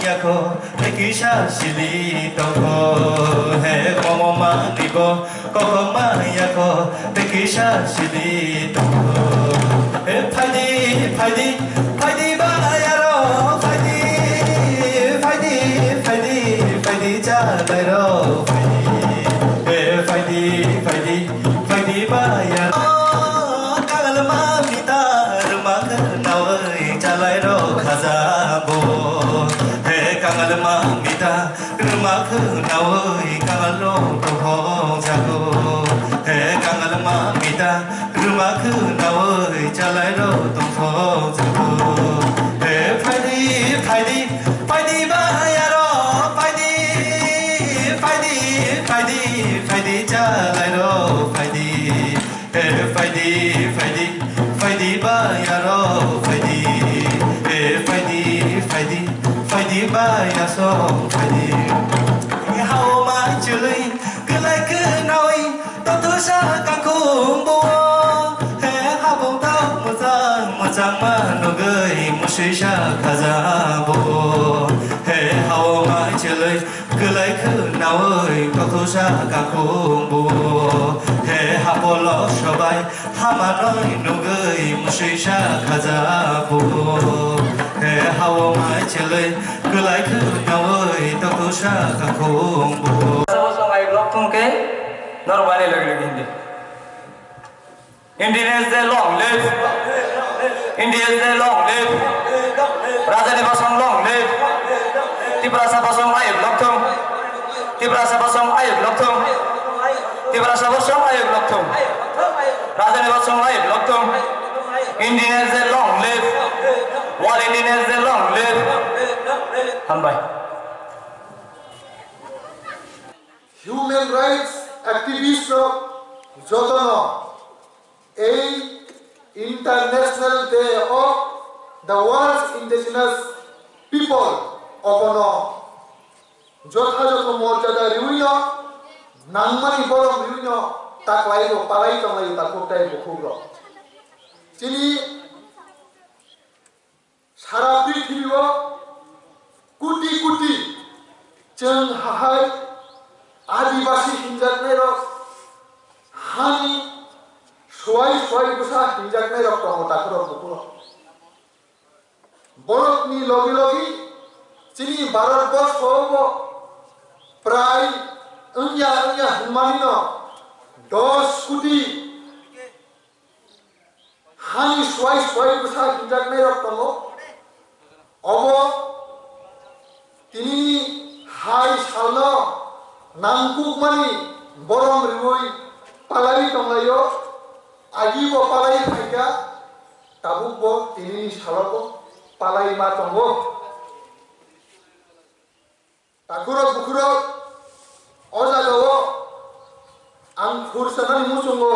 yako Tekisha shili toko He komo manibo Kokoma yako Tekisha shili toko He Paidi ba yaro Paidi jalairo Paidi ba yaro Kagalma mitar magar nawai jalairo khazabo He kagalma mitar magar nawai kagalo toho jago He kagalma mitar magar nawai jalairo toho jago He Paidi ba yaro Paidi jalairo Paidi ba yaro Paidi ba yaso Paidi How ma chului Kulai kunawai Totu sa kakung bo He habong tau Mozang manugay Mushui sa kazabo He how ma chului Kulai kunawai Totu sa kakung bo He habolo shobai Hamanoi nugay Mushui sa kazabo He how ma chului Kulai kunawai Totu sa kakung bo Sabosong ay blok tungke Normally lagi hindi Indians they long live Indians they long live Rajani Basong long live Tibrasa Basong ay blok tung Tibrasa Basong ay blok tung Tibrasa Basong ay blok tung Rajani Basong ay blok tung Indians they long live All Indians they long live Hanbay Human rights activists jotono এই International Day of the World's Indigenous People অপনো যথাযথ মর্যাদা রিউইন নাংমানি বরং রিউইন তাকলাইলো পালাই তংলাইলো তাকোটাই বখুগ্র যিনি সারা পৃথিবীও কোটি কোটি जों हाहाय आदिवासी हिंजाकनाय रक हानि सवाय गुसा हिंजाकनाय रक दङ ताखरो बुकुरो बरफनि लगे लगे जोंनि भारतबर्षआवबो प्राय ओंया हिमानिनो 10 कोटी हानि सवाय गुसा हिंजाकनाय रक दङ अब तिनि हाय सालनो नांगुमानि बरम रिवै पालारि दंलायो आगिबो पालारि फाइगा ताबुबो तिनि सालबो पालारि मा दंगो ताकुरो बुकुरो अजागावो आं खुरसानानि मुसुंगो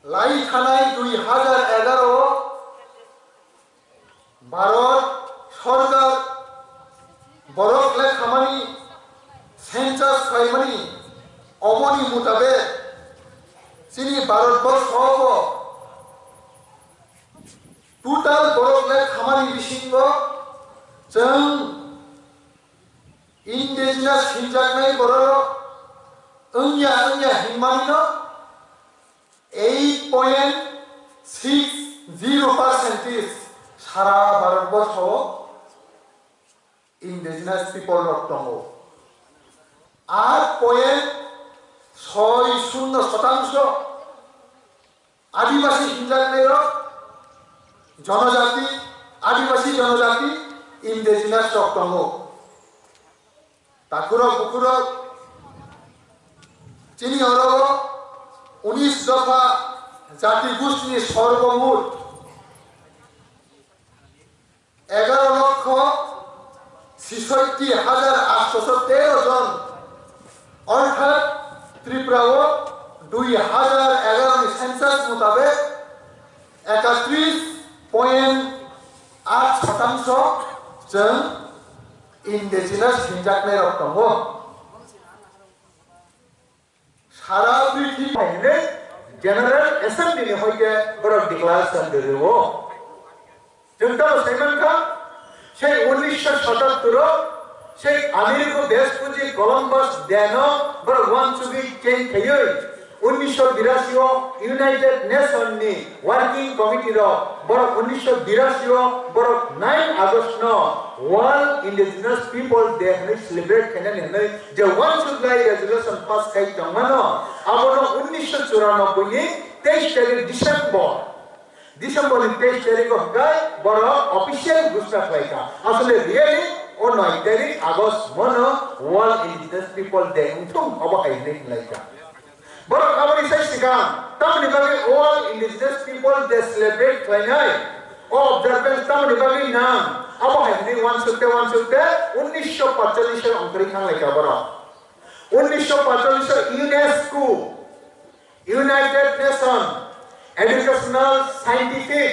लाई थानाय 2011 भारत सरकार बरफ ले खामानि सेंसास खायमानि अमनि मुताबे जोंनि भारतबर्षआवबो टोटाल बरफ ले खामानि बिसिंगो जों इंडिजिनास हिंजाकनाय बरल ओंया हिमानिनो 8.60% सारा भारतबर्षआव Indigenous people रक्तंगो 8.60% आदिवासी हिंजाकनाय जनजाति आदिवासी जनजाति Indigenous रक्तंगो ताकुरो बुकुरो चिनी हरगो 19 दफा जाति गोष्ठी सर्वमोट 11 লক্ষ 66,813 জন অর্থাৎ ত্রিপুরাও 2011 সেন্সাস মোতাবেক 31.8% जों इंडिजिनास हिंजाकनाय रक्तंगो सारा पृथ्वी जनरल एसेंबली होइगे बरक डिक्लेरेशन देबो जों दा सेमेन्टखा সেই 1977 সেই আমেরিকা দেশপুঁজি কলম্বাস দেন বড় ওয়ান চুবি চেঞ্জ থাইयै 1982 ইউনাইটেড নেশন নি ওয়ার্কিং কমিটি বড় 1982 বড় 9 August world indigenous people day হনে সেলিব্রেট কেনে হনে যে ওয়ান চুবলাই রেজুলেশন পাস খাই জমানো আবনো 1994 নি 23 তারিখ ডিসেম্বর 23 তারিখ হগাই বড় অফিশিয়াল ঘোষণা খাইকা আসলে রিয়েলি ও 9 তারিখ আগস্ট মনো ওয়ার্ল্ড ইন্ডিজিনাস পিপল ডে উঠুম অবহাই নেই লাইকা বড় খাবারই সাই সিগা তামনি বাগে all indigenous people they celebrate খাইনাই ও অবজারভেন্স তামনি বাগে নাম আবো হাইনি 1945 এর অন্তরি খান লাইকা বড় 1945 এর UNESCO United Nation Educational Scientific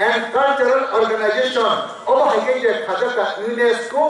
and Cultural Organization ও হাইকে যে খাজাকা ইউনেস্কো